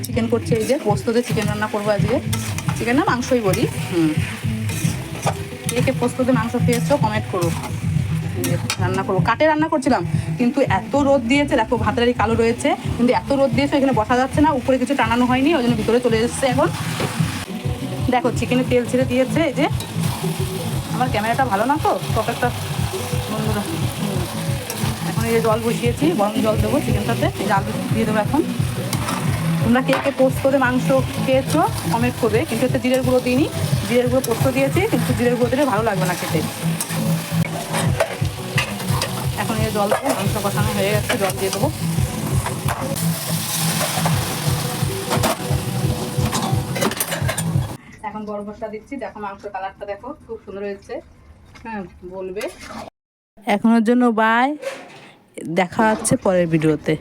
Chicken করছি, এই যে পোস্ত দিয়ে চিকেন রান্না করবো আজকে। চিকেন না, মাংসই বলি। কে পোস্ত দিয়ে মাংস খেয়েছো কমেন্ট করো। রান্না করবো, কাটে রান্না করছিলাম, কিন্তু এত রোদ দিয়েছে, দেখো ভাতের কালো রয়েছে, কিন্তু এত রোদ দিয়েছে এখানে বসা যাচ্ছে না, উপরে কিছু টানানো হয়নি, ওই জন্য ভিতরে চলে এসেছে। এখন দেখো চিকেনে তেল ছেড়ে দিয়েছে। এই যে আমার ক্যামেরাটা ভালো না তো, কত একটা বন্ধুরা। এখন এই যে জল বসিয়েছি, গরম জল দেবো চিকেন সাথে, এই যে আলু দিয়ে দেবো এখন। তোমরা কে কে পোস্ত দিয়ে মাংস খেয়েছো কমেন্ট করবে, কিন্তু এতে জিরের গুঁড়ো দিইনি, জিরের গুঁড়ো পোস্ত দিয়েছি, কিন্তু জিরের গুঁড়ো দিলে ভালো লাগবে না খেতে। এখন এই জল দেবো, মাংস কষানো হয়ে গেছে, জল দিয়ে দেবো। এখন গরম মশলা দিচ্ছি, দেখো মাংসের কালারটা দেখো খুব সুন্দর হয়েছে। হ্যাঁ বলবে। এখনের জন্য বাই, দেখা হচ্ছে পরের ভিডিওতে।